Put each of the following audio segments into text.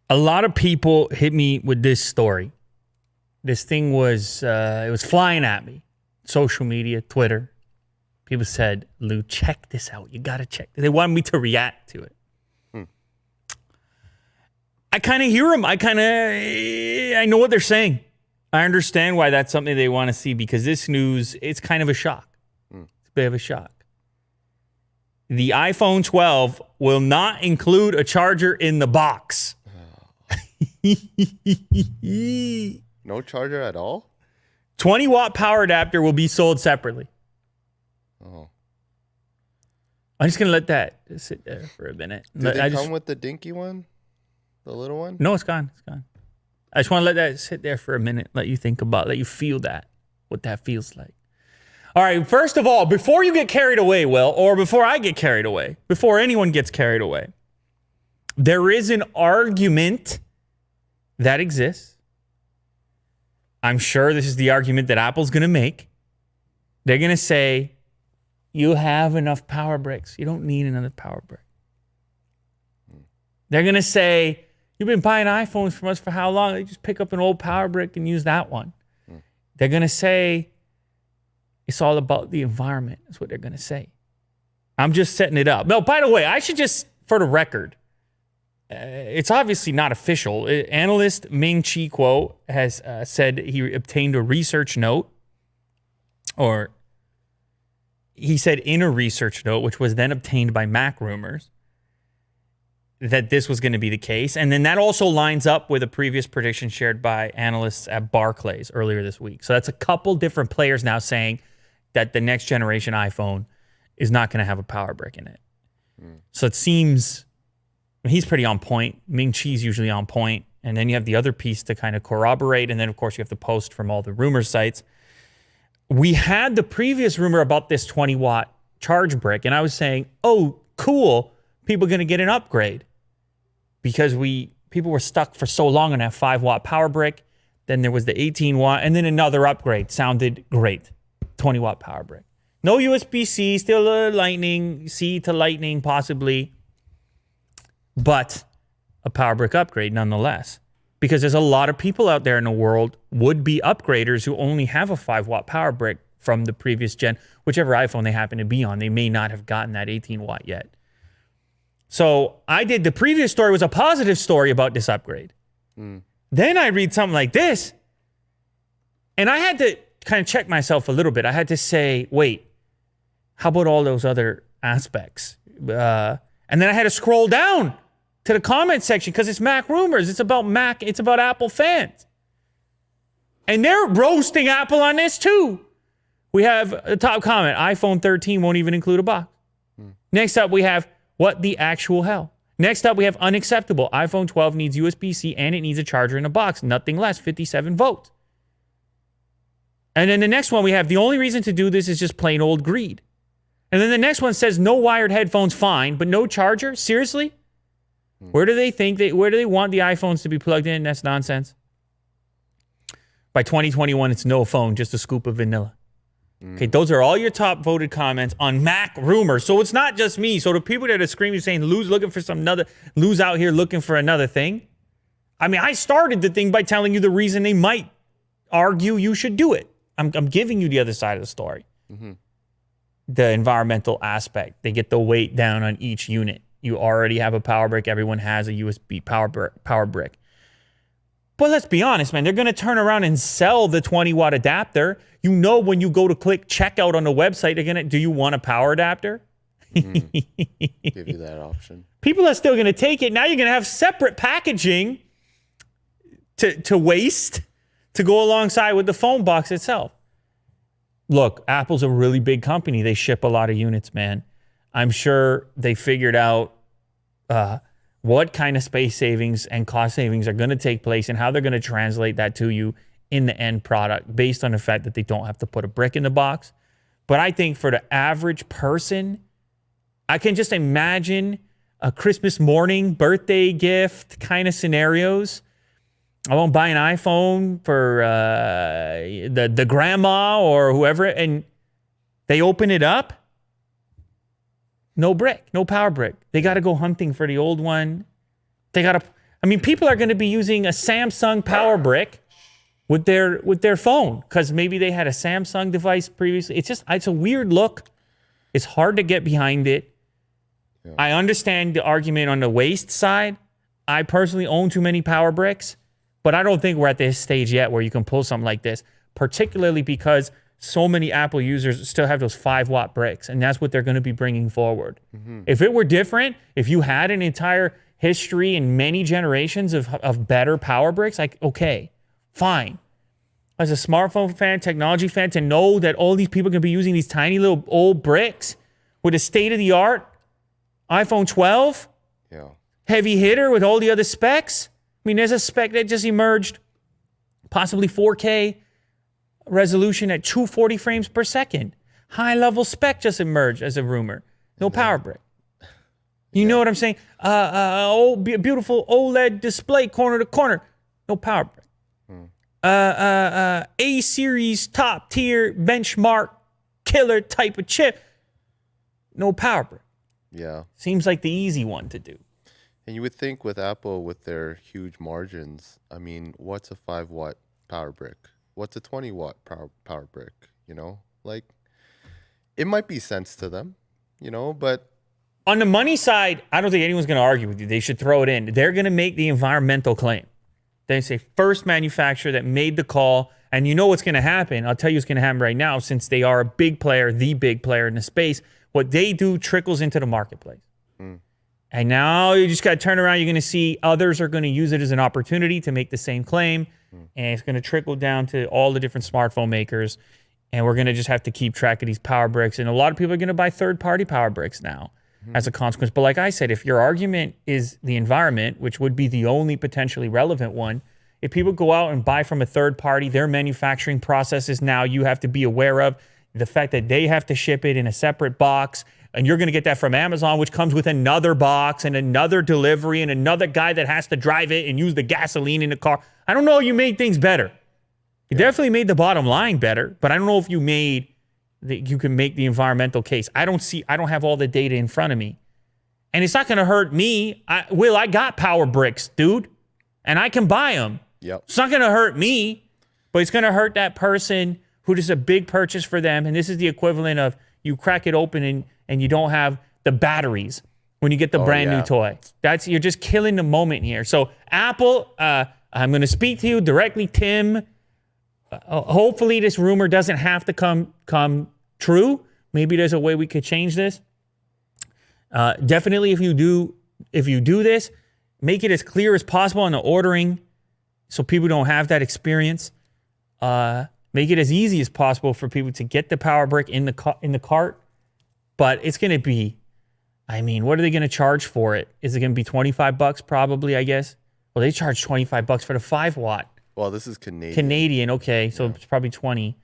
A lot of people hit me with this story. This thing was, it was flying at me. Social media, Twitter. People said, Lou, check this out. You got to check. They wanted me to react to it. I kind of hear them. I know what they're saying. I understand why that's something they want to see because this news, it's kind of a shock. It's a bit of a shock. The iPhone 12 will not include a charger in the box. No charger at all? 20-watt power adapter will be sold separately. Oh. I'm just going to let that sit there for a minute. Did they come with the dinky one? The little one? No, it's gone. It's gone. I just want to let that sit there for a minute. Let you think about it. Let you feel that. What that feels like. All right. First of all, before you get carried away, Will, or before I get carried away, before anyone gets carried away, there is an argument that exists. I'm sure this is the argument that Apple's going to make. They're going to say, you have enough power bricks. You don't need another power brick. They're going to say, you've been buying iPhones from us for how long? They just pick up an old power brick and use that one. They're going to say, it's all about the environment. That's what they're going to say. I'm just setting it up. No, by the way, I should just, for the record, it's obviously not official. Analyst Ming Chi Kuo has said he obtained a research note, or he said in a research note, which was then obtained by Mac Rumors, that this was going to be the case. And then that also lines up with a previous prediction shared by analysts at Barclays earlier this week. So that's a couple different players now saying that the next generation iPhone is not going to have a power brick in it. So it seems he's pretty on point. Ming Chi's usually on point. And then you have the other piece to kind of corroborate. And then, of course, you have the post from all the rumor sites. We had the previous rumor about this 20-watt charge brick. And I was saying, oh, cool. People are going to get an upgrade. Because people were stuck for so long on that 5-watt power brick. Then there was the 18-watt. And then another upgrade. Sounded great. 20-watt power brick. No USB-C. Still a Lightning. C to Lightning, possibly. But a power brick upgrade nonetheless. Because there's a lot of people out there in the world, would-be upgraders, who only have a 5-watt power brick from the previous gen, whichever iPhone they happen to be on. They may not have gotten that 18-watt yet. So the previous story was a positive story about this upgrade. Then I read something like this, and I had to kind of check myself a little bit. I had to say, wait, how about all those other aspects? And then I had to scroll down to the comment section because it's Mac Rumors. It's about Mac. It's about Apple fans. And they're roasting Apple on this too. We have a top comment. iPhone 13 won't even include a box. Next up, we have what the actual hell. Next up, we have unacceptable. iPhone 12 needs USB-C and it needs a charger in a box. Nothing less. 57 votes. And then the next one we have, the only reason to do this is just plain old greed. And then the next one says no wired headphones, fine, but no charger? Seriously? Where do they want the iPhones to be plugged in? That's nonsense. By 2021, it's no phone, just a scoop of vanilla. Okay, those are all your top voted comments on Mac Rumors. So it's not just me. So the people that are screaming saying Lou's looking for Lou's out here looking for another thing. I mean, I started the thing by telling you the reason they might argue you should do it. I'm giving you the other side of the story. The environmental aspect. They get the weight down on each unit. You already have a power brick. Everyone has a USB power brick. But let's be honest, man. They're going to turn around and sell the 20-watt adapter. You know when you go to click checkout on the website, they're going to, do you want a power adapter? Give you that option. People are still going to take it. Now you're going to have separate packaging to waste to go alongside with the phone box itself. Look, Apple's a really big company. They ship a lot of units, man. I'm sure they figured out what kind of space savings and cost savings are going to take place and how they're going to translate that to you in the end product based on the fact that they don't have to put a brick in the box. But I think for the average person, I can just imagine a Christmas morning birthday gift kind of scenarios. I won't buy an iPhone for the grandma or whoever, and they open it up. No brick, no power brick. They got to go hunting for the old one. They got to, I mean, people are going to be using a Samsung power brick with their phone because maybe they had a Samsung device previously. It's a weird look. It's hard to get behind it. Yeah. I understand the argument on the waste side. I personally own too many power bricks, but I don't think we're at this stage yet where you can pull something like this, particularly because so many Apple users still have those 5-watt bricks, and that's what they're going to be bringing forward. Mm-hmm. If it were different, if you had an entire history and many generations of better power bricks, like, okay, fine. As a smartphone fan, technology fan, to know that all these people are going to be using these tiny little old bricks with a state-of-the-art iPhone 12, heavy hitter with all the other specs. I mean, there's a spec that just emerged, possibly 4K resolution at 240 frames per second. High-level spec just emerged as a rumor. No power brick. You know what I'm saying? Beautiful OLED display corner to corner. No power brick. A-series top tier benchmark killer type of chip. No power brick. Yeah. Seems like the easy one to do. And you would think with Apple, with their huge margins, I mean, what's a 5-watt power brick? What's a 20-watt power brick? You know, like, it might be sense to them, you know, but on the money side, I don't think anyone's going to argue with you. They should throw it in. They're going to make the environmental claim. They say first manufacturer that made the call, and you know what's going to happen. I'll tell you what's going to happen right now, since they are a big player, the big player in the space. What they do trickles into the marketplace. And now you just got to turn around. You're going to see others are going to use it as an opportunity to make the same claim. And it's going to trickle down to all the different smartphone makers. And we're going to just have to keep track of these power bricks. And a lot of people are going to buy third-party power bricks now as a consequence. But like I said, if your argument is the environment, which would be the only potentially relevant one, if people go out and buy from a third party, their manufacturing processes now you have to be aware of. The fact that they have to ship it in a separate box, and you're going to get that from Amazon, which comes with another box and another delivery and another guy that has to drive it and use the gasoline in the car. I don't know if you made things better. You definitely made the bottom line better, but I don't know if you can make the environmental case. I don't have all the data in front of me. And it's not going to hurt me. I got power bricks, dude, and I can buy them. Yep. It's not going to hurt me, but it's going to hurt that person who does a big purchase for them. And this is the equivalent of you crack it open and you don't have the batteries when you get the brand new toy. You're just killing the moment here. So Apple, I'm going to speak to you directly, Tim. Hopefully this rumor doesn't have to come true. Maybe there's a way we could change this. Definitely, if you do this, make it as clear as possible on the ordering, so people don't have that experience. Make it as easy as possible for people to get the power brick in the cart. But it's going to be, I mean, what are they going to charge for it? Is it going to be $25 probably, I guess? Well, they charge $25 for the 5-watt. Well, this is Canadian. Canadian, okay. So it's probably 20.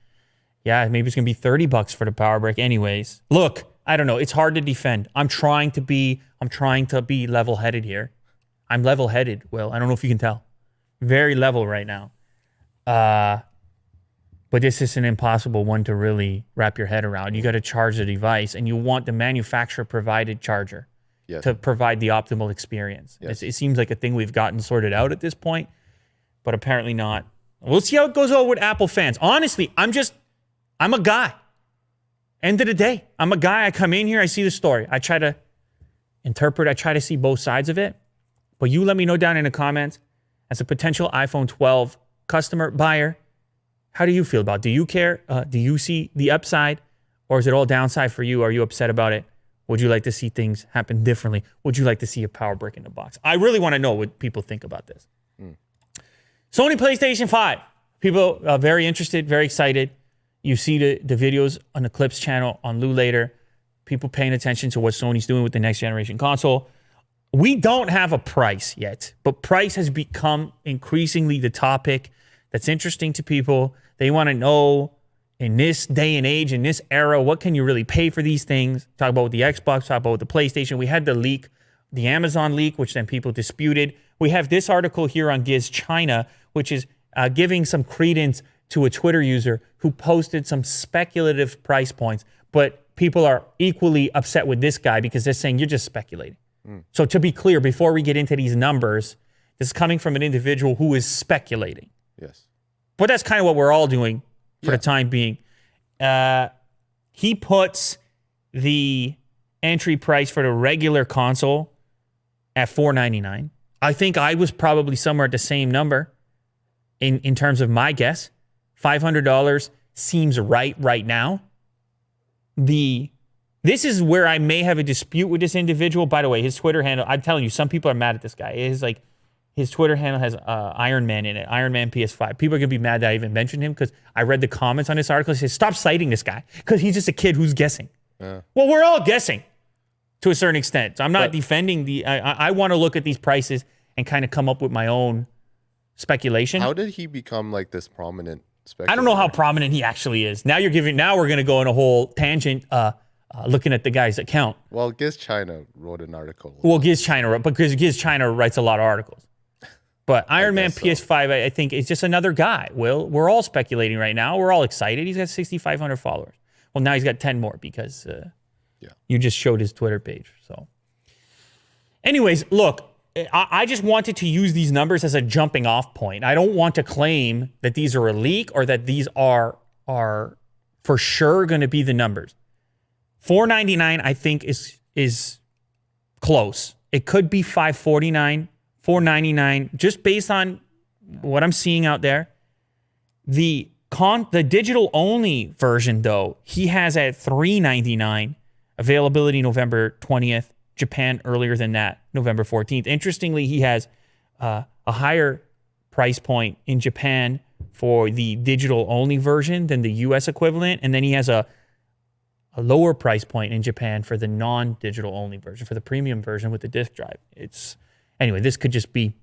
Yeah, maybe it's going to be $30 for the power brick anyways. Look, I don't know. It's hard to defend. I'm trying to be level-headed here. I'm level-headed, Will. I don't know if you can tell. Very level right now. But this is an impossible one to really wrap your head around. You got to charge the device, and you want the manufacturer-provided charger to provide the optimal experience. Yes. It seems like a thing we've gotten sorted out at this point, but apparently not. We'll see how it goes over with Apple fans. Honestly, I'm a guy. End of the day, I'm a guy. I come in here, I see the story. I try to interpret, I try to see both sides of it. But you let me know down in the comments, as a potential iPhone 12 customer, buyer, how do you feel about it? Do you care? Do you see the upside? Or is it all downside for you? Are you upset about it? Would you like to see things happen differently? Would you like to see a power brick in the box? I really want to know what people think about this. Sony PlayStation 5. People are very interested, very excited. You see the videos on the Clips channel on Lou later. People paying attention to what Sony's doing with the next generation console. We don't have a price yet, but price has become increasingly the topic that's interesting to people. They want to know, in this day and age, in this era, what can you really pay for these things? Talk about with the Xbox, talk about with the PlayStation. We had the leak, the Amazon leak, which then people disputed. We have this article here on Giz China, which is giving some credence to a Twitter user who posted some speculative price points, but people are equally upset with this guy because they're saying you're just speculating. So to be clear, before we get into these numbers, This is coming from an individual who is speculating. Yes. But that's kind of what we're all doing for Yeah. the time being. He puts the entry price for the regular console at $499. I think I was probably somewhere at the same number in terms of my guess. $500 seems right now. This is where I may have a dispute with this individual. By the way, his Twitter handle, I'm telling you, some people are mad at this guy. His Twitter handle has Iron Man in it, Iron Man PS5. People are going to be mad that I even mentioned him because I read the comments on this article. It says, stop citing this guy because he's just a kid who's guessing. Well, we're all guessing to a certain extent. So I'm not defending I want to look at these prices and kind of come up with my own speculation. How did he become like this prominent speculator? I don't know how prominent he actually is. Now we're going to go on a whole tangent looking at the guy's account. Well, Giz China wrote an article. Well, Giz China, because Giz China writes a lot of articles. But Iron Man PS5, I think, is just another guy. Well, we're all speculating right now. We're all excited. He's got 6,500 followers. Well, now he's got 10 more because you just showed his Twitter page. So, anyways, look, I just wanted to use these numbers as a jumping off point. I don't want to claim that these are a leak or that these are for sure going to be the numbers. $499, I think, is close. It could be $549, $499, just based on what I'm seeing out there. The digital only version, though, he has at $399, availability November 20th, Japan earlier than that, November 14th. Interestingly, he has a higher price point in Japan for the digital only version than the US equivalent, and then he has a lower price point in Japan for the non-digital only version, for the premium version with the disk drive. Anyway, this could just be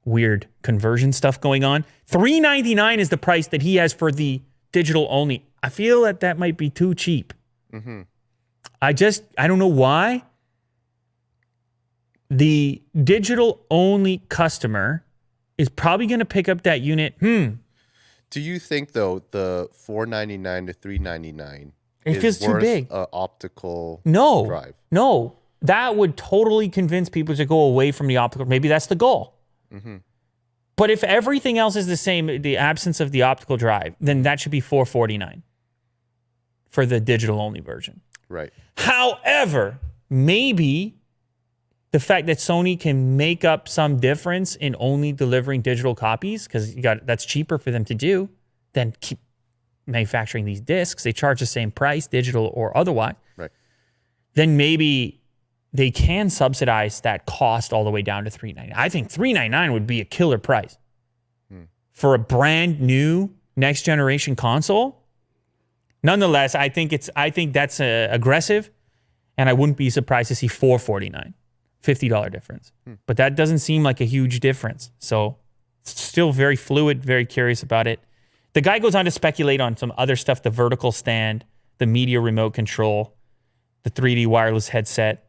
weird conversion stuff going on. $399 is the price that he has for the digital only. I feel that might be too cheap. Mm-hmm. I don't know why. The digital only customer is probably going to pick up that unit. Do you think, though, the $499 to $399 it feels too big? An optical drive? No. That would totally convince people to go away from the optical. Maybe that's the goal. Mm-hmm. But if everything else is the same, the absence of the optical drive, then that should be $449 for the digital only version. Right. However, maybe the fact that Sony can make up some difference in only delivering digital copies, because that's cheaper for them to do than keep manufacturing these discs. They charge the same price, digital or otherwise. Right. Then maybe they can subsidize that cost all the way down to $399. I think $399 would be a killer price for a brand new next generation console. Nonetheless, I think that's aggressive, and I wouldn't be surprised to see $449, $50 difference. But that doesn't seem like a huge difference. So still very fluid, very curious about it. The guy goes on to speculate on some other stuff, the vertical stand, the media remote control, the 3D wireless headset.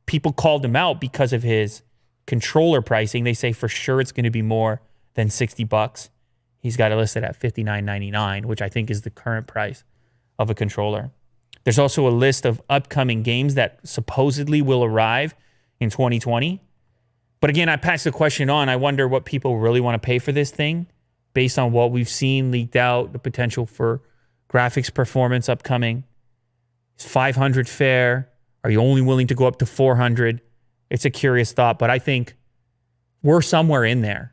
People called him out because of his controller pricing. They say for sure it's going to be more than $60. He's got it listed at $59.99, which I think is the current price of a controller. There's also a list of upcoming games that supposedly will arrive in 2020. But again, I pass the question on. I wonder what people really want to pay for this thing based on what we've seen leaked out, the potential for graphics performance upcoming. Is 500 fair? Are you only willing to go up to 400? It's a curious thought, but I think we're somewhere in there.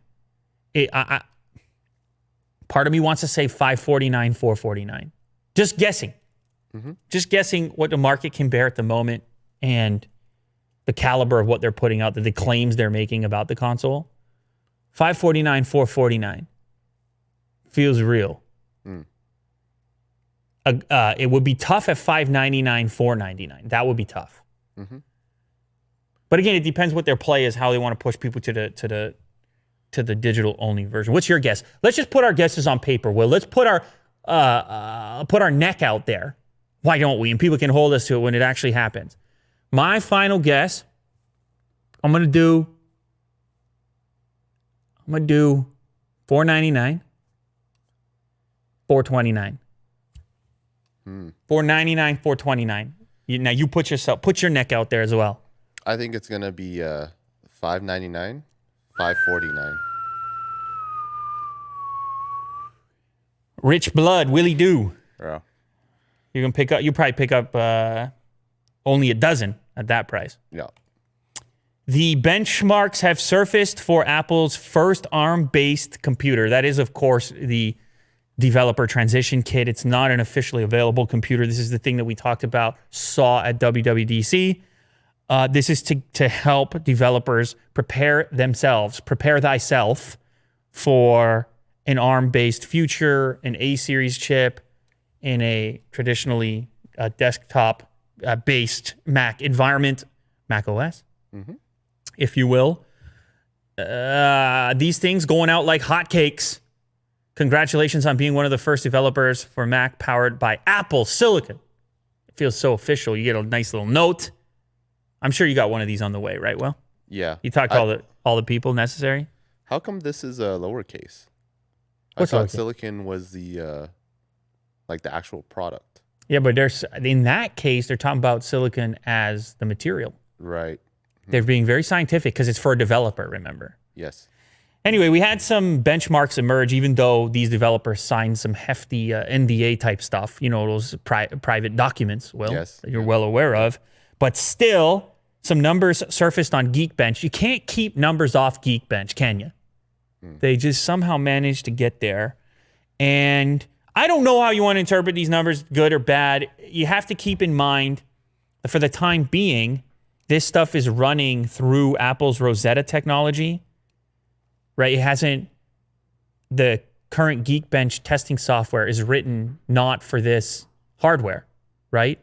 Part of me wants to say 549, 449. Just guessing. Mm-hmm. Just guessing what the market can bear at the moment and the caliber of what they're putting out, the claims they're making about the console. 549, 449 feels real. It would be tough at 599, 499. That would be tough. Mm-hmm. But again, it depends what their play is, how they want to push people to the digital only version. What's your guess? Let's just put our guesses on paper. Will, let's put our neck out there. Why don't we? And people can hold us to it when it actually happens. My final guess, I'm gonna do $499, $429. $499, $429. Now you put your neck out there as well. I think it's gonna be $599 $549. Rich blood, Willie do. Yeah. You probably pick up only a dozen at that price. Yeah. The benchmarks have surfaced for Apple's first ARM-based computer. That is, of course, the developer transition kit. It's not an officially available computer. This is the thing that we talked about, saw at WWDC. This is to help developers prepare thyself for an ARM-based future, an A-series chip, in a traditionally desktop-based Mac environment, Mac OS, if you will. These things going out like hotcakes. Congratulations on being one of the first developers for Mac powered by Apple Silicon. It feels so official. You get a nice little note. I'm sure you got one of these on the way, right, Will? Yeah. You talked to all the people necessary? How come this is a lowercase? What's I thought lowercase? Silicon was the like the actual product. Yeah, but in that case, they're talking about silicon as the material. Right. They're being very scientific because it's for a developer, remember? Yes. Anyway, we had some benchmarks emerge, even though these developers signed some hefty NDA type stuff, those private documents, Yes. that you're well aware of. But still, some numbers surfaced on Geekbench. You can't keep numbers off Geekbench, can you? They just somehow managed to get there. And I don't know how you want to interpret these numbers, good or bad. You have to keep in mind that for the time being, this stuff is running through Apple's Rosetta technology, right? The current Geekbench testing software is written not for this hardware, right?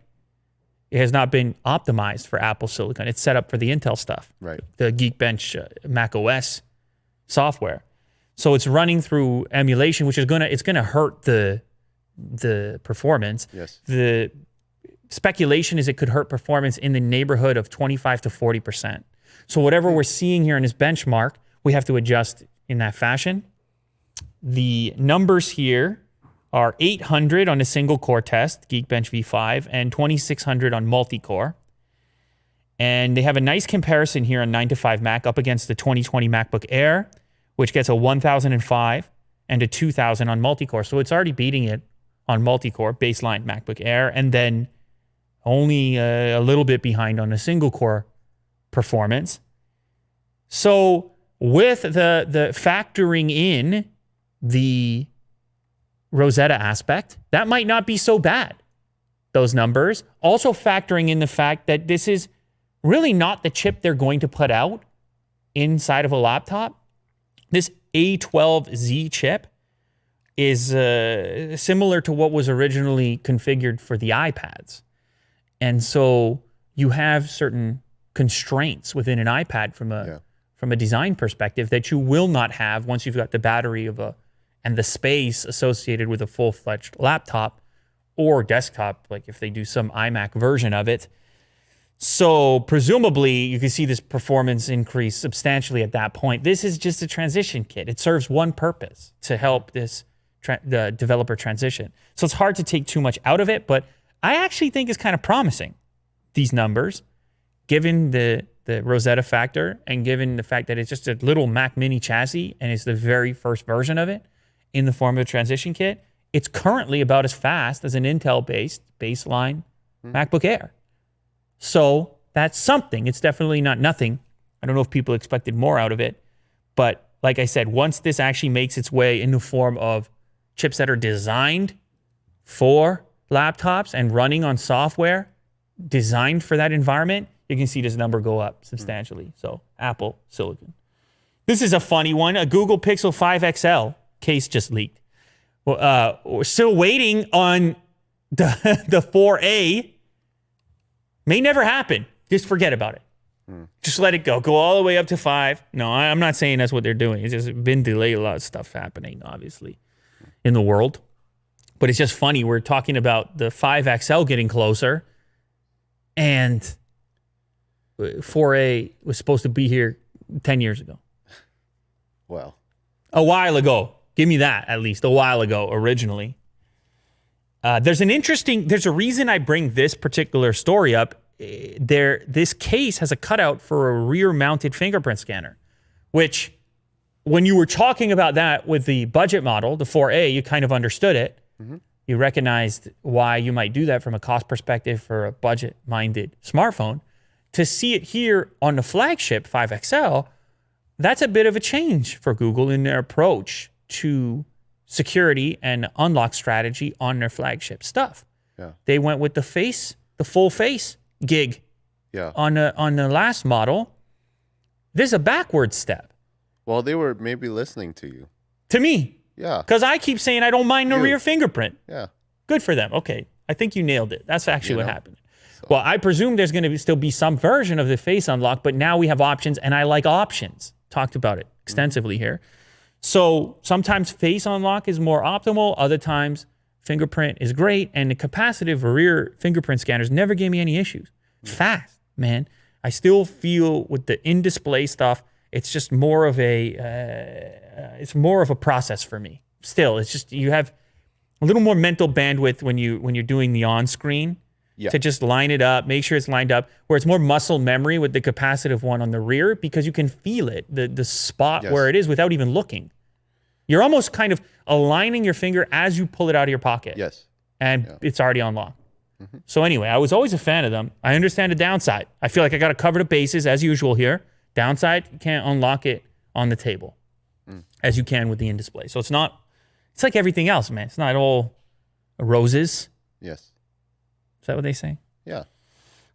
It has not been optimized for Apple Silicon. It's set up for the Intel stuff, Right. the Geekbench Mac OS software. So it's running through emulation, which is gonna hurt the performance. Yes. The speculation is it could hurt performance in the neighborhood of 25 to 40%. So whatever we're seeing here in this benchmark, we have to adjust in that fashion. The numbers here are 800 on a single core test, Geekbench V5, and 2600 on multi-core. And they have a nice comparison here on 9 to 5 Mac up against the 2020 MacBook Air, which gets a 1005 and a 2000 on multi-core. So it's already beating it on multi-core, baseline MacBook Air, and then only a little bit behind on a single core performance. So with the factoring in the Rosetta aspect, that might not be so bad, those numbers. Also factoring in the fact that this is really not the chip they're going to put out inside of a laptop. This A12Z chip is similar to what was originally configured for the iPads. And so you have certain constraints within an iPad from a design perspective that you will not have once you've got the battery and the space associated with a full-fledged laptop or desktop, like if they do some iMac version of it. So presumably you can see this performance increase substantially at that point. This is just a transition kit. It serves one purpose, to help the developer transition. So it's hard to take too much out of it, but I actually think it's kind of promising, these numbers, given the Rosetta factor and given the fact that it's just a little Mac Mini chassis and it's the very first version of it in the form of a transition kit. It's currently about as fast as an Intel-based baseline MacBook Air. So that's something. It's definitely not nothing. I don't know if people expected more out of it. But like I said, once this actually makes its way in the form of chips that are designed for laptops and running on software designed for that environment, you can see this number go up substantially. So Apple Silicon. This is a funny one. A Google Pixel 5 XL case just leaked. We're still waiting on the 4A. May never happen. Just forget about it. Just let it go. Go all the way up to 5. No, I'm not saying that's what they're doing. It's just been delayed. A lot of stuff happening, obviously, in the world. But it's just funny. We're talking about the 5 XL getting closer, and 4A was supposed to be here 10 years ago. Well, a while ago. Give me that, at least. A while ago, originally. There's a reason I bring this particular story up. This case has a cutout for a rear-mounted fingerprint scanner, which when you were talking about that with the budget model, the 4A, you kind of understood it. You recognized why you might do that from a cost perspective for a budget-minded smartphone. To see it here on the flagship 5XL, that's a bit of a change for Google in their approach to security and unlock strategy on their flagship stuff. Yeah. They went with the full face gig. Yeah. On the last model. This is a backward step. Well, they were maybe listening to you. To me. Yeah. Because I keep saying I don't mind the rear fingerprint. Yeah. Good for them. Okay. I think you nailed it. That's actually what happened. So. Well, I presume there's going to still be some version of the face unlock, but now we have options, and I like options. Talked about it extensively here. So sometimes face unlock is more optimal. Other times fingerprint is great. And the capacitive rear fingerprint scanners never gave me any issues. Fast, man. I still feel with the in-display stuff, it's just more of a process for me. Still, it's just you have a little more mental bandwidth when you're doing the on-screen to just line it up, make sure it's lined up. Where it's more muscle memory with the capacitive one on the rear because you can feel it, the spot where it is without even looking. You're almost kind of aligning your finger as you pull it out of your pocket. Yes. And it's already unlocked. So anyway, I was always a fan of them. I understand the downside. I feel like I got to cover the bases as usual here. Downside, you can't unlock it on the table as you can with the in-display. So it's like everything else, man. It's not all roses. Yes. Is that what they say? Yeah.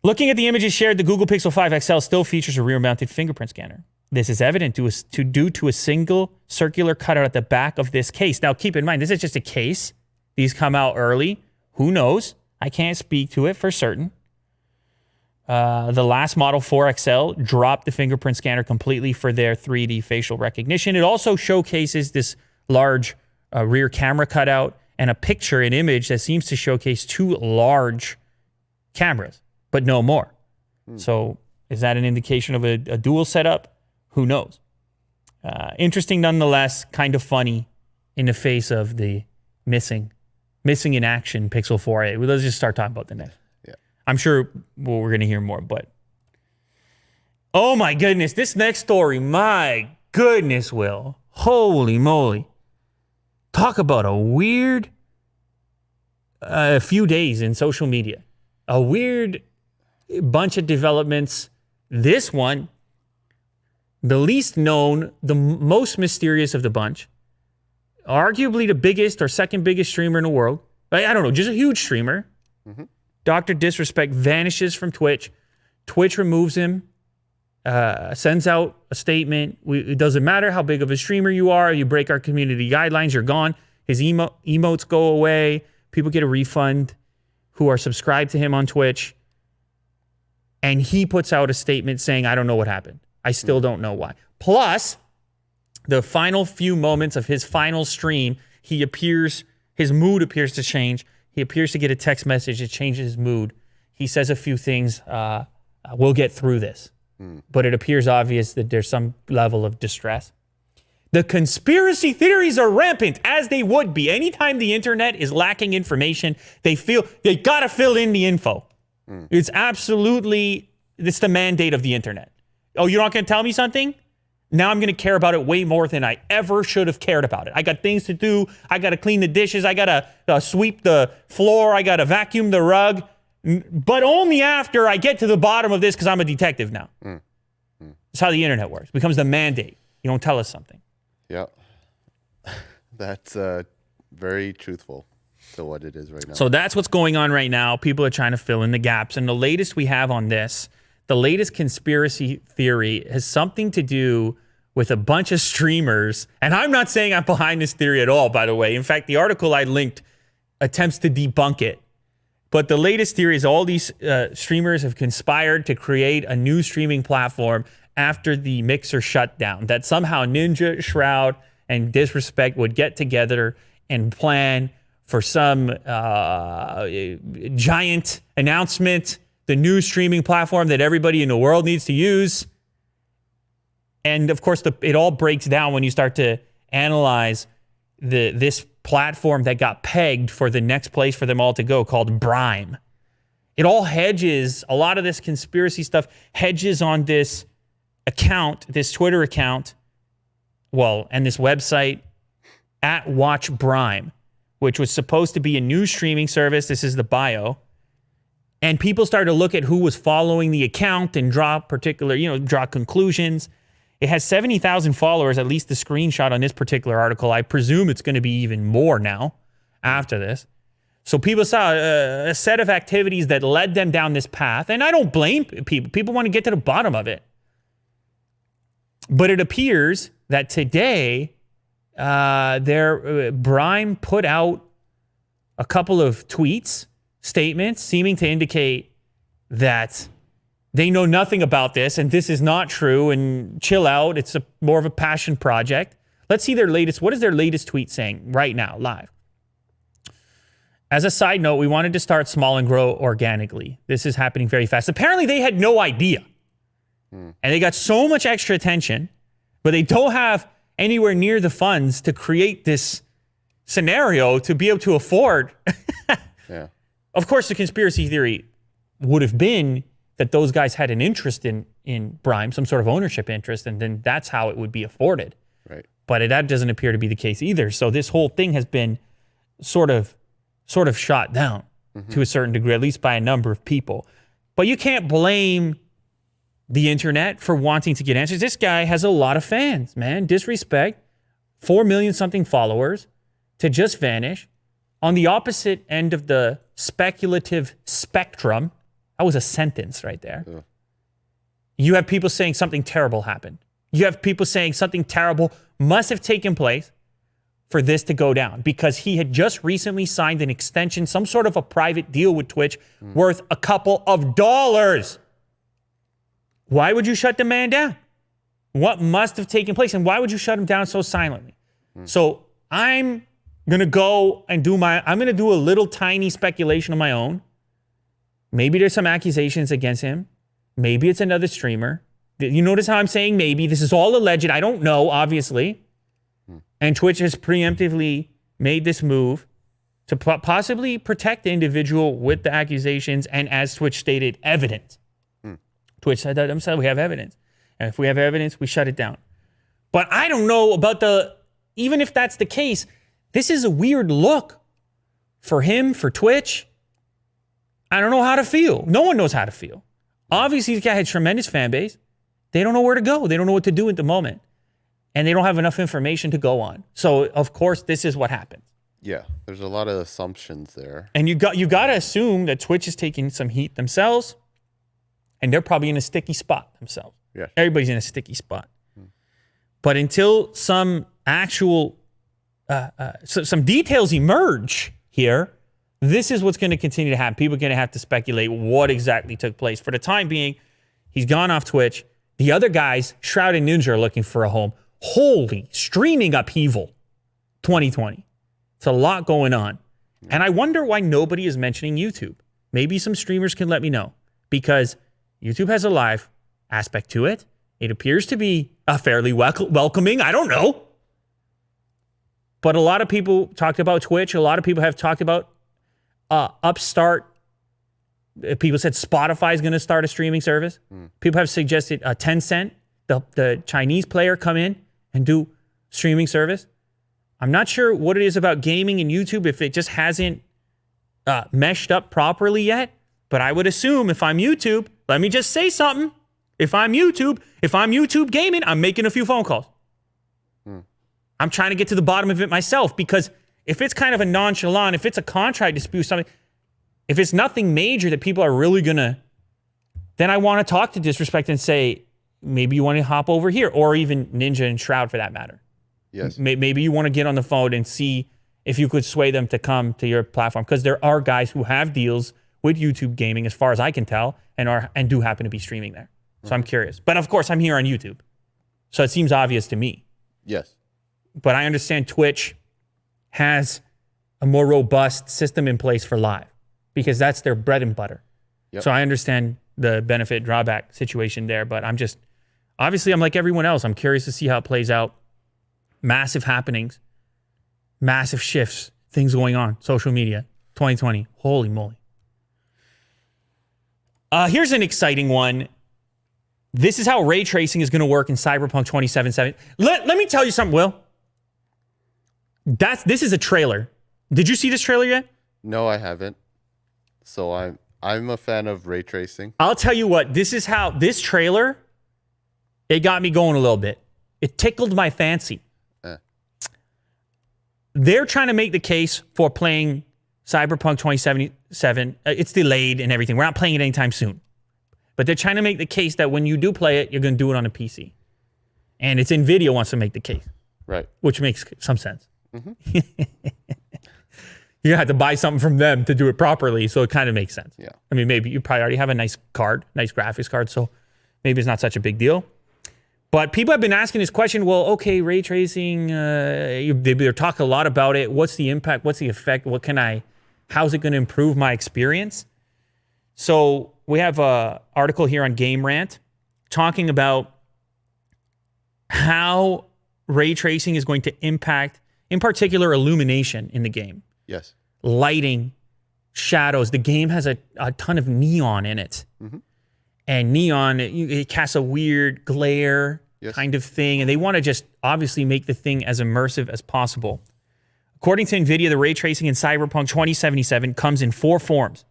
Looking at the images shared, the Google Pixel 5 XL still features a rear-mounted fingerprint scanner. This is evident due to a single circular cutout at the back of this case. Now, keep in mind, this is just a case. These come out early. Who knows? I can't speak to it for certain. The last model 4XL dropped the fingerprint scanner completely for their 3D facial recognition. It also showcases this large rear camera cutout and a picture, an image that seems to showcase two large cameras, but no more. So is that an indication of a dual setup? Who knows? Interesting nonetheless, kind of funny in the face of the missing in action Pixel 4a. Let's just start talking about the next. Yeah. I'm sure we're going to hear more, but oh my goodness, this next story, my goodness, Will. Holy moly. Talk about a weird few days in social media. A weird bunch of developments. This one, the least known, the most mysterious of the bunch, arguably the biggest or second biggest streamer in the world. I don't know, just a huge streamer. Dr. Disrespect vanishes from Twitch. Twitch removes him, sends out a statement. It doesn't matter how big of a streamer you are. You break our community guidelines, you're gone. His emotes go away. People get a refund who are subscribed to him on Twitch. And he puts out a statement saying, I don't know what happened. I still don't know why. Plus, the final few moments of his final stream, his mood appears to change. He appears to get a text message. It changes his mood. He says a few things. We'll get through this. But it appears obvious that there's some level of distress. The conspiracy theories are rampant, as they would be. Anytime the internet is lacking information, they feel they got to fill in the info. It's the mandate of the internet. Oh, you're not going to tell me something? Now I'm going to care about it way more than I ever should have cared about it. I got things to do. I got to clean the dishes. I got to sweep the floor. I got to vacuum the rug. But only after I get to the bottom of this because I'm a detective now. That's how the internet works. It becomes the mandate. You don't tell us something. Yeah. That's very truthful to what it is right now. So that's what's going on right now. People are trying to fill in the gaps. And the latest we have on this, the latest conspiracy theory has something to do with a bunch of streamers. And I'm not saying I'm behind this theory at all, by the way. In fact, the article I linked attempts to debunk it. But the latest theory is all these streamers have conspired to create a new streaming platform after the Mixer shut down. That somehow Ninja, Shroud, and Disrespect would get together and plan for some giant announcement, the new streaming platform that everybody in the world needs to use. And of course, it all breaks down when you start to analyze this platform that got pegged for the next place for them all to go, called Brime. It all hedges, a lot of this conspiracy stuff hedges on this account, this Twitter account, and this website at Watch Brime, which was supposed to be a new streaming service. This is the bio. And people started to look at who was following the account and draw conclusions. It has 70,000 followers, at least the screenshot on this particular article. I presume it's going to be even more now after this. So people saw a set of activities that led them down this path. And I don't blame people. People want to get to the bottom of it. But it appears that today, Brime put out a couple of tweets, statements, seeming to indicate that they know nothing about this and this is not true and chill out. It's more of a passion project. Let's see their latest. What is their latest tweet saying right now, live? As a side note, we wanted to start small and grow organically. This is happening very fast. Apparently, they had no idea. And they got so much extra attention, but they don't have anywhere near the funds to create this scenario to be able to afford. Yeah. Of course, the conspiracy theory would have been that those guys had an interest in Brime, some sort of ownership interest, and then that's how it would be afforded. Right. But that doesn't appear to be the case either. So this whole thing has been sort of shot down to a certain degree, at least by a number of people. But you can't blame the internet for wanting to get answers. This guy has a lot of fans, man. Disrespect. 4 million something followers to just vanish. On the opposite end of the speculative spectrum, that was a sentence right there. Yeah. You have people saying something terrible happened. You have people saying something terrible must have taken place for this to go down because he had just recently signed an extension, some sort of a private deal with Twitch worth a couple of dollars. Why would you shut the man down? What must have taken place? And why would you shut him down so silently? So I'm going to go and I'm going to do a little tiny speculation of my own. Maybe there's some accusations against him. Maybe it's another streamer. You notice how I'm saying maybe? This is all alleged. I don't know, obviously. And Twitch has preemptively made this move to possibly protect the individual with the accusations and, as Twitch stated, evidence. Twitch said that themselves, we have evidence. And if we have evidence, we shut it down. But I don't know about even if that's the case, this is a weird look for him, for Twitch. I don't know how to feel. No one knows how to feel. Obviously, this guy had tremendous fan base. They don't know where to go. They don't know what to do at the moment. And they don't have enough information to go on. So, of course, this is what happens. Yeah, there's a lot of assumptions there. And you got to assume that Twitch is taking some heat themselves, and they're probably in a sticky spot themselves. Yeah. Everybody's in a sticky spot. But until some actual, some details emerge here, this is what's going to continue to happen. People are going to have to speculate what exactly took place. For the time being, he's gone off Twitch. The other guys, Shroud and Ninja, are looking for a home. Holy streaming upheaval 2020. It's a lot going on. And I wonder why nobody is mentioning YouTube. Maybe some streamers can let me know. Because YouTube has a live aspect to it. It appears to be a fairly welcoming. I don't know. But a lot of people talked about Twitch. A lot of people have talked about upstart. People said Spotify is going to start a streaming service. People have suggested Tencent, the Chinese player, come in and do streaming service. I'm not sure what it is about gaming and YouTube, if it just hasn't meshed up properly yet. But I would assume if I'm YouTube, let me just say something. If I'm YouTube gaming, I'm making a few phone calls. I'm trying to get to the bottom of it myself, because if it's kind of a nonchalant, if it's a contract dispute, something, if it's nothing major that people are really gonna, then I want to talk to Disrespect and say, maybe you want to hop over here, or even Ninja and Shroud for that matter. Yes. Maybe you want to get on the phone and see if you could sway them to come to your platform, because there are guys who have deals with YouTube gaming, as far as I can tell, and do happen to be streaming there. So I'm curious. But of course, I'm here on YouTube, so it seems obvious to me. Yes. But I understand Twitch has a more robust system in place for live, because that's their bread and butter. Yep. So I understand the benefit drawback situation there, but I'm like everyone else. I'm curious to see how it plays out. Massive happenings, massive shifts, things going on. Social media, 2020. Holy moly. Here's an exciting one. This is how ray tracing is going to work in Cyberpunk 2077. Let me tell you something, Will. This is a trailer. Did you see this trailer yet? No, I haven't. So I'm a fan of ray tracing. I'll tell you what, this is how this trailer, it got me going a little bit. It tickled my fancy. They're trying to make the case for playing Cyberpunk 2077. It's delayed and everything. We're not playing it anytime soon. But they're trying to make the case that when you do play it, you're going to do it on a PC. And it's NVIDIA wants to make the case. Right. Which makes some sense. Mm-hmm. You have to buy something from them to do it properly, so it kind of makes sense. Yeah. I mean, maybe you probably already have a nice graphics card, so maybe it's not such a big deal. But people have been asking this question, well, okay, ray tracing, they're talking a lot about it. What's the impact? What's the effect? How's it going to improve my experience? So we have an article here on Game Rant talking about how ray tracing is going to impact, in particular, illumination in the game. Yes. Lighting, shadows. The game has a ton of neon in it. Mm-hmm. And neon, it casts a weird glare kind of thing. And they want to just obviously make the thing as immersive as possible. According to NVIDIA, the ray tracing in Cyberpunk 2077 comes in 4 forms: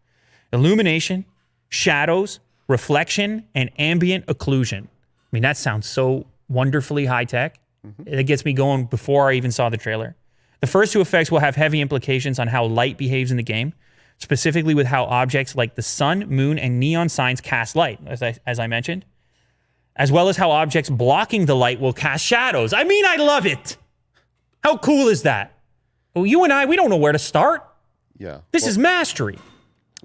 illumination, shadows, reflection, and ambient occlusion. I mean, that sounds so wonderfully high-tech. Mm-hmm. It gets me going before I even saw the trailer. The first 2 effects will have heavy implications on how light behaves in the game, specifically with how objects like the sun, moon, and neon signs cast light, as I mentioned, as well as how objects blocking the light will cast shadows. I mean, I love it. How cool is that? Well, you and I, we don't know where to start. Yeah. This is mastery.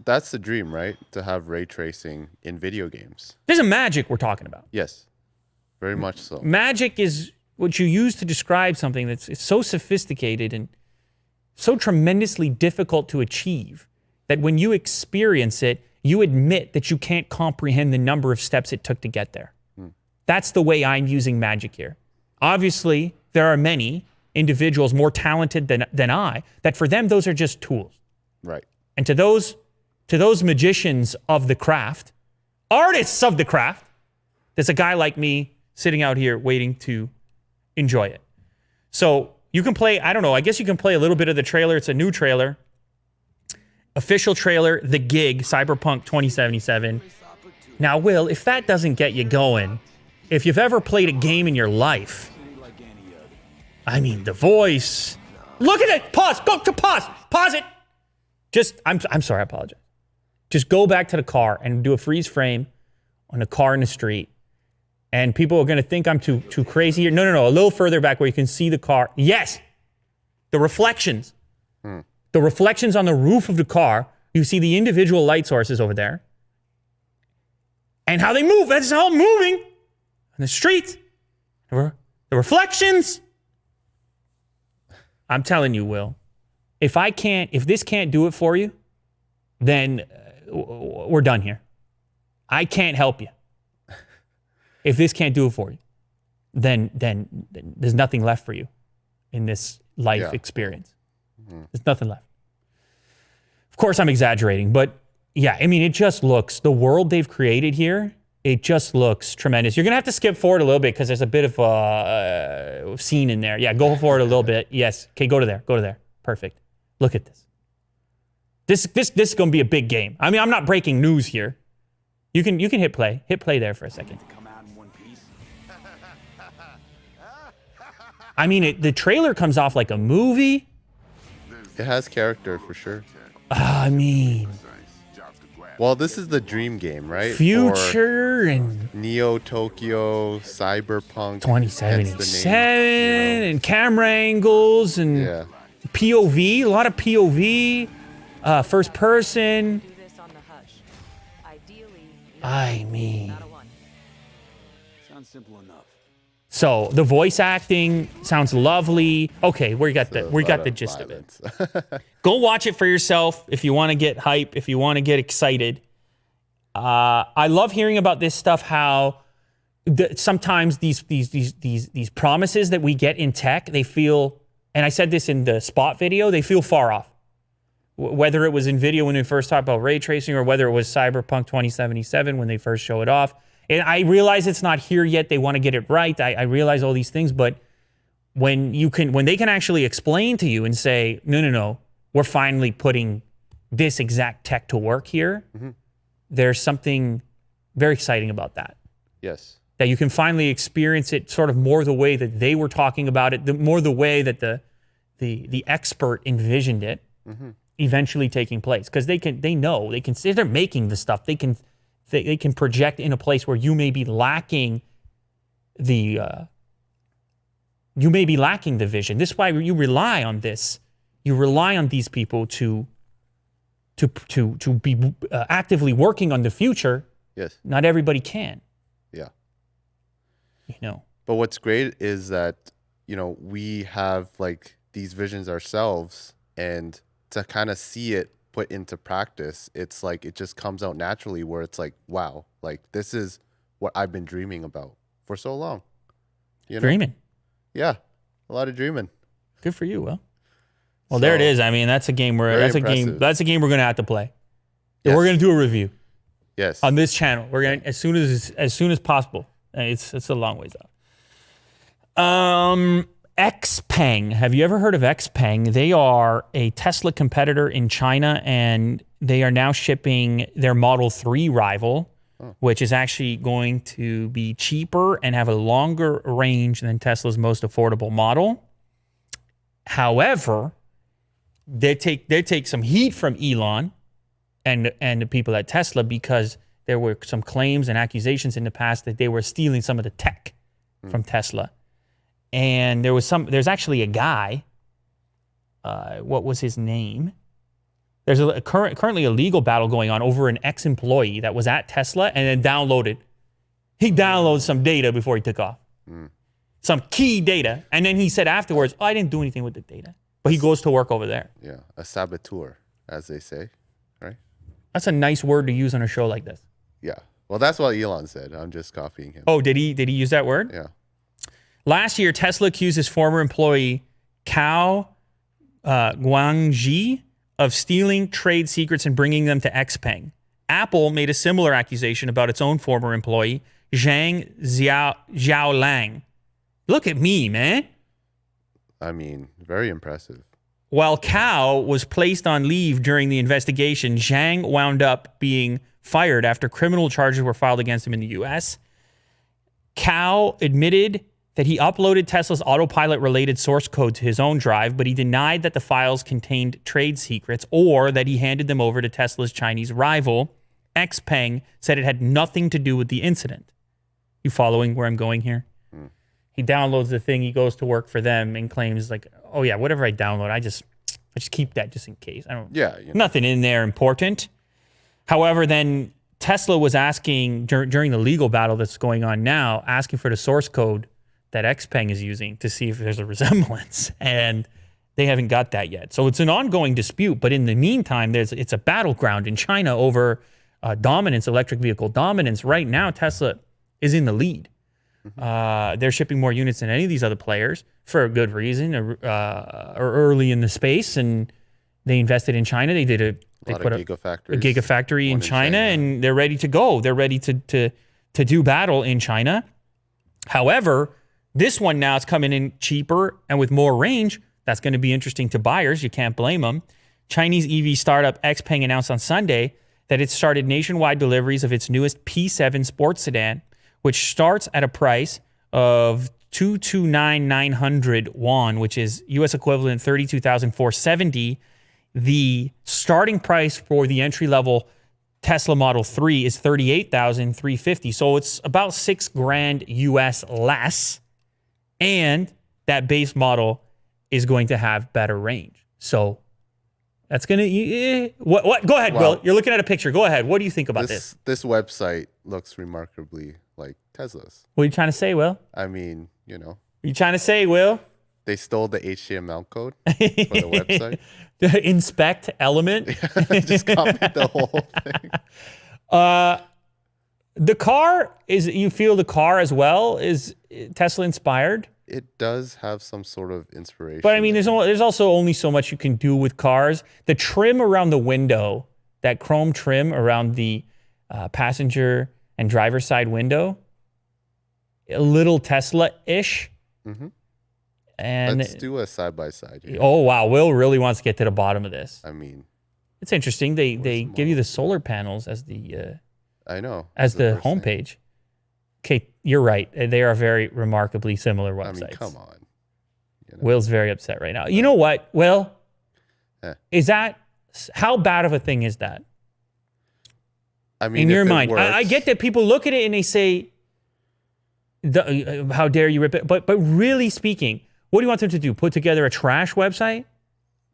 That's the dream, right? To have ray tracing in video games. This is magic we're talking about. Yes. Very much so. Magic is what you use to describe something that's so sophisticated and so tremendously difficult to achieve that when you experience it, you admit that you can't comprehend the number of steps it took to get there. That's the way I'm using magic here. Obviously, there are many individuals more talented than I, that for them, those are just tools. Right. And to those magicians of the craft, artists of the craft, there's a guy like me sitting out here waiting to enjoy it. So you can play, I don't know, I guess you can play a little bit of the trailer. It's a new trailer. Official trailer, The Gig, Cyberpunk 2077. Now, Will, if that doesn't get you going, if you've ever played a game in your life, I mean, the voice. Look at it. Pause. Go to pause. Pause it. Just, I'm sorry, I apologize. Just go back to the car and do a freeze frame on a car in the street. And people are going to think I'm too crazy here. No. A little further back where you can see the car. Yes. The reflections. The reflections on the roof of the car. You see the individual light sources over there. And how they move. That's how moving. On the street. The reflections. I'm telling you, Will. If this can't do it for you, then we're done here. I can't help you. If this can't do it for you, then there's nothing left for you in this life experience. There's nothing left. Of course, I'm exaggerating, but yeah, I mean, it just looks, the world they've created here, it just looks tremendous. You're going to have to skip forward a little bit because there's a bit of a scene in there. Yeah, go forward a little bit. Yes. Okay, go to there. Go to there. Perfect. Look at this. This is going to be a big game. I mean, I'm not breaking news here. You can hit play. Hit play there for a second. I mean, the trailer comes off like a movie. It has character for sure. I mean, well, this is the dream game, right? Future and Neo Tokyo, Cyberpunk 2077 and camera angles and POV, a lot of POV, first person. I mean, sounds simple enough. So the voice acting sounds lovely. Okay, we got the gist of it. Go watch it for yourself if you want to get hype, if you want to get excited. I love hearing about this stuff. How sometimes these promises that we get in tech, they feel, and I said this in the spot video, they feel far off. Whether it was NVIDIA when we first talked about ray tracing, or whether it was Cyberpunk 2077 when they first show it off, And I realize it's not here yet. They want to get it right. I realize all these things, but when they can actually explain to you and say, no, we're finally putting this exact tech to work here, there's something very exciting about that. Yes. That you can finally experience it sort of more the way that they were talking about it, more the way that the expert envisioned it eventually taking place. Because they know, if they're making the stuff, they can project in a place where you may be lacking the vision. This is why you rely on this. You rely on these people to be actively working on the future. Yes. Not everybody can. Yeah. But what's great is that, we have like these visions ourselves, and to kind of see it put into practice, it's like it just comes out naturally, where it's like, wow, like this is what I've been dreaming about for so long. Dreaming. Yeah. A lot of dreaming. Good for you, Will. Well, there it is. I mean, that's a game we're going to have to play. Yes. We're going to do a review. Yes. On this channel. We're going to as soon as possible. It's a long ways out. XPeng. Have you ever heard of XPeng? They are a Tesla competitor in China, and they are now shipping their Model 3 rival, which is actually going to be cheaper and have a longer range than Tesla's most affordable model. However, they take some heat from Elon and the people at Tesla, because there were some claims and accusations in the past that they were stealing some of the tech from Tesla. And there's actually a guy, what was his name? There's currently a legal battle going on over an ex-employee that was at Tesla and then he downloaded some data before he took off. Some key data. And then he said afterwards, I didn't do anything with the data. But he goes to work over there. Yeah, a saboteur, as they say, right? That's a nice word to use on a show like this. Yeah. Well, that's what Elon said. I'm just copying him. Oh, did he use that word? Yeah. Last year, Tesla accused his former employee, Cao Guangji, of stealing trade secrets and bringing them to XPeng. Apple made a similar accusation about its own former employee, Zhang Xiaolang. Look at me, man. I mean, very impressive. While Cao was placed on leave during the investigation, Zhang wound up being fired after criminal charges were filed against him in the U.S. Cao admitted that he uploaded Tesla's autopilot-related source code to his own drive, but he denied that the files contained trade secrets or that he handed them over to Tesla's Chinese rival. XPeng said it had nothing to do with the incident. You following where I'm going here? He downloads the thing, he goes to work for them and claims like, oh yeah, whatever I download, I just keep that just in case. Nothing in there important. However, then Tesla was asking during the legal battle that's going on now, asking for the source code that XPeng is using to see if there's a resemblance, and they haven't got that yet. So it's an ongoing dispute, but in the meantime, it's a battleground in China over electric vehicle dominance. Right now, Tesla is in the lead. They're shipping more units than any of these other players for a good reason, or early in the space, and they invested in China. They put a gigafactory in China, and they're ready to go. They're ready to do battle in China. However, this one now is coming in cheaper and with more range. That's going to be interesting to buyers. You can't blame them. Chinese EV startup XPeng announced on Sunday that it started nationwide deliveries of its newest P7 sports sedan, which starts at a price of 229,900 won, which is U.S. equivalent 32,470. The starting price for the entry-level Tesla Model 3 is 38,350. So it's about $6,000 US less. And that base model is going to have better range. So that's going to... What? Go ahead, Will. You're looking at a picture. Go ahead. What do you think about this? This website looks remarkably like Tesla's. What are you trying to say, Will? I mean, What are you trying to say, Will? They stole the HTML code for the website. The inspect element. Just copied the whole thing. The car you feel the car as well is Tesla inspired? It does have some sort of inspiration. But I mean, there's also only so much you can do with cars. The trim around the window, that chrome trim around the passenger and driver's side window, a little Tesla-ish. And Let's do a side by side. oh wow, Will really wants to get to the bottom of this. I mean, It's interesting. They give you the solar panels as the I know as the first thing. homepage. Okay, you're right. They are very remarkably similar websites. I mean, come on. You know? Will's very upset right now. You know what, Will? Eh. Is that how bad of a thing is that? I mean, In if your it mind, I works- get that people look at it and they say, "How dare you rip it?" But really speaking, what do you want them to do? Put together a trash website?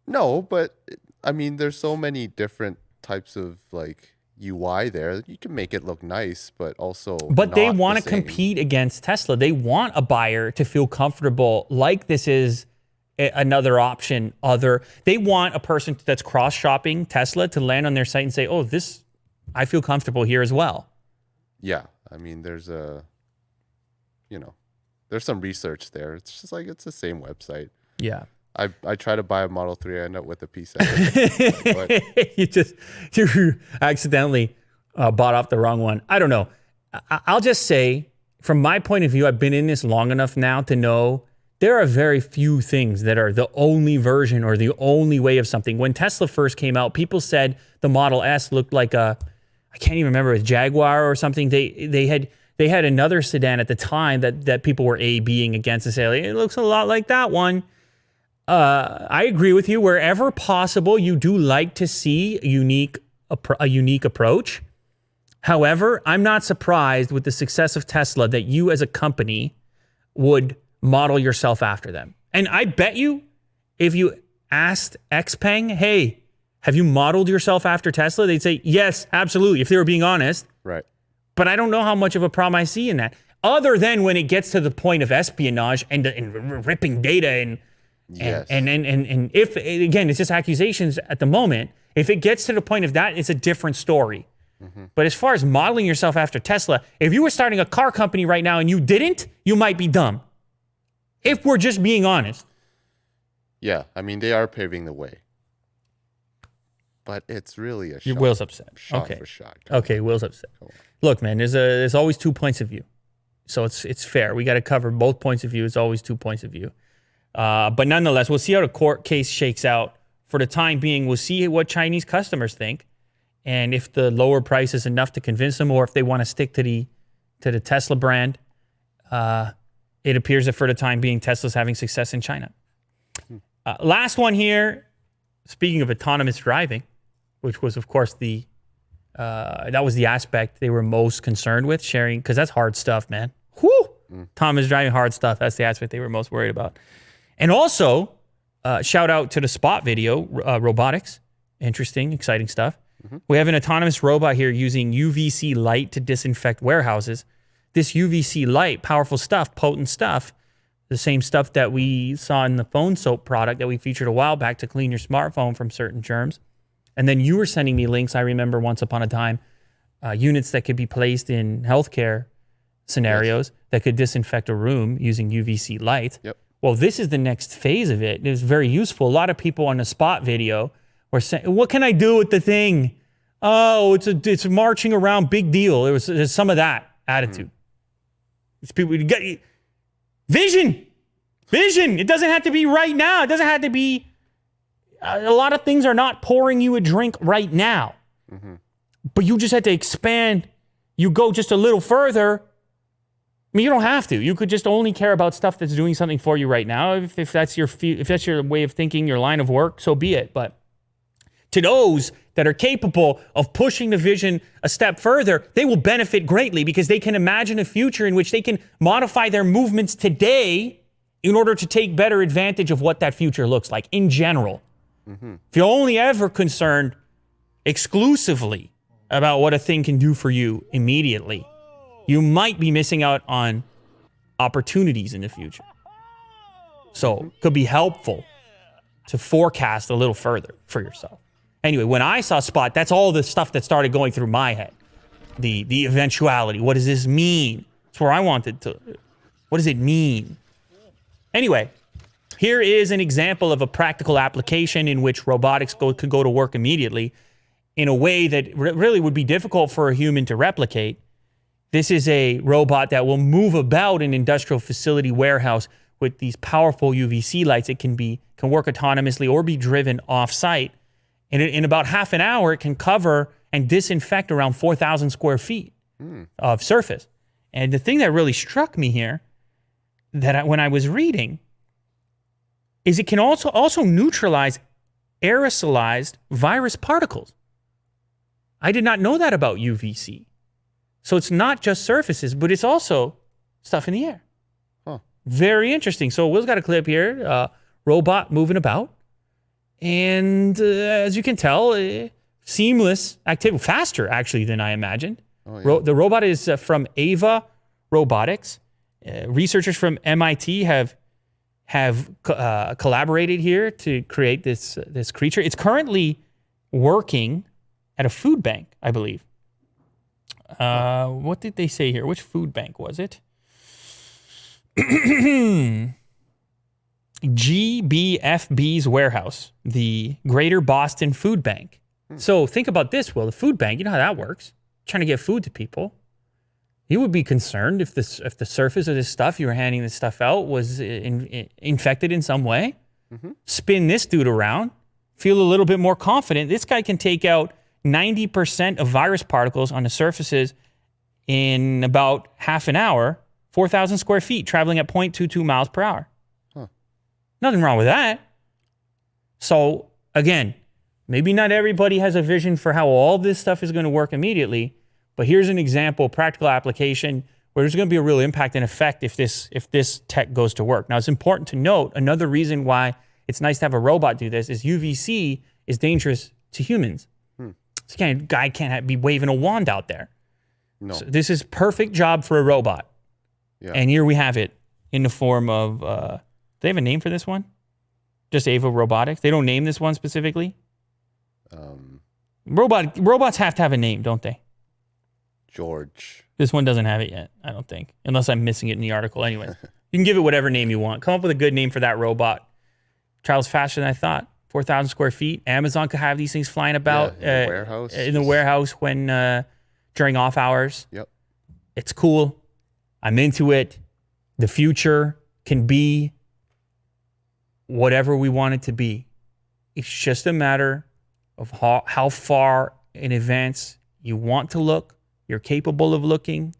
No, but I mean, there's so many different types of like UI there. You can make it look nice, but also. But they not want the to same. compete against Tesla. They want a buyer to feel comfortable, like this is another option. They want a person that's cross shopping Tesla to land on their site and say, "Oh, this, I feel comfortable here as well." Yeah, I mean, there's some research there. It's just like it's the same website. Yeah. I try to buy a Model 3, I end up with a P7. But you accidentally bought off the wrong one. I don't know. I'll just say, from my point of view, I've been in this long enough now to know there are very few things that are the only version or the only way of something. When Tesla first came out, people said the Model S looked like I can't even remember, a Jaguar or something. They had another sedan at the time that people were A-Bing against and say, like, it looks a lot like that one. I agree with you. Wherever possible, you do like to see a unique approach. However, I'm not surprised with the success of Tesla that you as a company would model yourself after them. And I bet you, if you asked Xpeng, hey, have you modeled yourself after Tesla? They'd say, yes, absolutely, if they were being honest. right. But I don't know how much of a problem I see in that, other than when it gets to the point of espionage and ripping data and Yes. and if, again, it's just accusations at the moment. If it gets to the point of that, it's a different story. But as far as modeling yourself after Tesla, if you were starting a car company right now and you didn't, you might be dumb. If we're just being honest. Yeah, I mean, they are paving the way. But it's really a shot, Will's upset. shot Okay. for shot. Come Okay, Will's upset. Come on. Look, man, there's always 2 points of view. So it's fair. We got to cover both points of view. It's always 2 points of view. But nonetheless, we'll see how the court case shakes out. For the time being, we'll see what Chinese customers think, and if the lower price is enough to convince them, or if they want to stick to the Tesla brand. It appears that for the time being, Tesla's having success in China. Last one here. Speaking of autonomous driving, which was, of course, that was the aspect they were most concerned with sharing, because that's hard stuff, man. Whew! Autonomous driving, hard stuff. That's the aspect they were most worried about. And also, shout out to the Spot video, robotics. Interesting, exciting stuff. We have an autonomous robot here using UVC light to disinfect warehouses. This UVC light, powerful stuff, potent stuff, the same stuff that we saw in the phone soap product that we featured a while back to clean your smartphone from certain germs. And then you were sending me links, I remember once upon a time, units that could be placed in healthcare scenarios that could disinfect a room using UVC light. Yep. Well, this is the next phase of it. It was very useful. A lot of people on the Spot video were saying, what can I do with the thing? Oh, it's marching around, big deal. There's some of that attitude. It's people, vision. It doesn't have to be right now. It doesn't have to be, a lot of things are not pouring you a drink right now. But you just have to expand. You go just a little further. I mean, you don't have to. You could just only care about stuff that's doing something for you right now. If that's your way of thinking, your line of work, so be it. But to those that are capable of pushing the vision a step further, they will benefit greatly because they can imagine a future in which they can modify their movements today in order to take better advantage of what that future looks like in general. If you're only ever concerned exclusively about what a thing can do for you immediately, you might be missing out on opportunities in the future. So it could be helpful to forecast a little further for yourself. Anyway, when I saw Spot, that's all the stuff that started going through my head. The eventuality. What does this mean? That's where I wanted to. What does it mean? Anyway, here is an example of a practical application in which robotics could go to work immediately in a way that really would be difficult for a human to replicate. This is a robot that will move about an industrial facility warehouse with these powerful UVC lights. It can work autonomously or be driven off-site. And in about half an hour, it can cover and disinfect around 4,000 square feet of surface. And the thing that really struck me here, when I was reading, is it can also neutralize aerosolized virus particles. I did not know that about UVC. So it's not just surfaces, but it's also stuff in the air. Huh. Very interesting. So Will's got a clip here, robot moving about. And as you can tell, seamless activity, faster actually than I imagined. Oh, yeah. The robot is from Ava Robotics. Researchers from MIT have collaborated here to create this creature. It's currently working at a food bank, I believe. What did they say here? Which food bank was it? GBFB's warehouse, the Greater Boston Food Bank. So think about this, Will. The food bank, you know how that works. Trying to get food to people. You would be concerned if the surface of this stuff you were handing this stuff out was infected in some way. Mm-hmm. Spin this dude around. Feel a little bit more confident. This guy can take out 90% of virus particles on the surfaces in about half an hour, 4,000 square feet, traveling at 0.22 miles per hour. Huh. Nothing wrong with that. So, again, maybe not everybody has a vision for how all this stuff is going to work immediately, but here's an example, practical application, where there's going to be a real impact and effect if this tech goes to work. Now, it's important to note, another reason why it's nice to have a robot do this is UVC is dangerous to humans. So guy can't be waving a wand out there. No. So this is perfect job for a robot. Yeah. And here we have it in the form of, do they have a name for this one? Just Ava Robotics? They don't name this one specifically? Robots have to have a name, don't they? George. This one doesn't have it yet, I don't think. Unless I'm missing it in the article. Anyway, you can give it whatever name you want. Come up with a good name for that robot. Travels faster than I thought. 4,000 square feet. Amazon could have these things flying about in the warehouse. In the warehouse when during off hours. Yep. It's cool. I'm into it. The future can be whatever we want it to be. It's just a matter of how far in advance you want to look, you're capable of looking.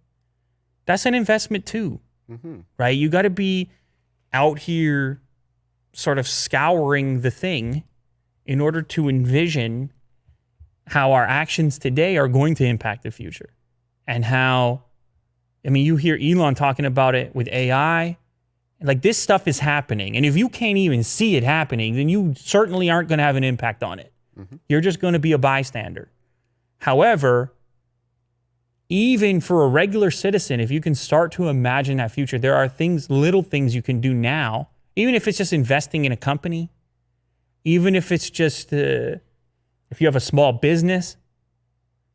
That's an investment too, right? You got to be out here sort of scouring the thing in order to envision how our actions today are going to impact the future. And how, I mean, you hear Elon talking about it with AI. Like, this stuff is happening. And if you can't even see it happening, then you certainly aren't going to have an impact on it. You're just going to be a bystander. However, even for a regular citizen, if you can start to imagine that future, there are things, little things you can do now, even if it's just investing in a company, even if it's just, if you have a small business,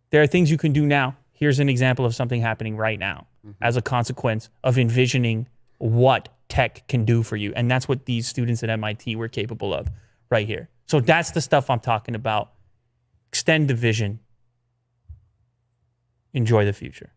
there are things you can do now. Here's an example of something happening right now as a consequence of envisioning what tech can do for you. And that's what these students at MIT were capable of right here. So that's the stuff I'm talking about. Extend the vision. Enjoy the future.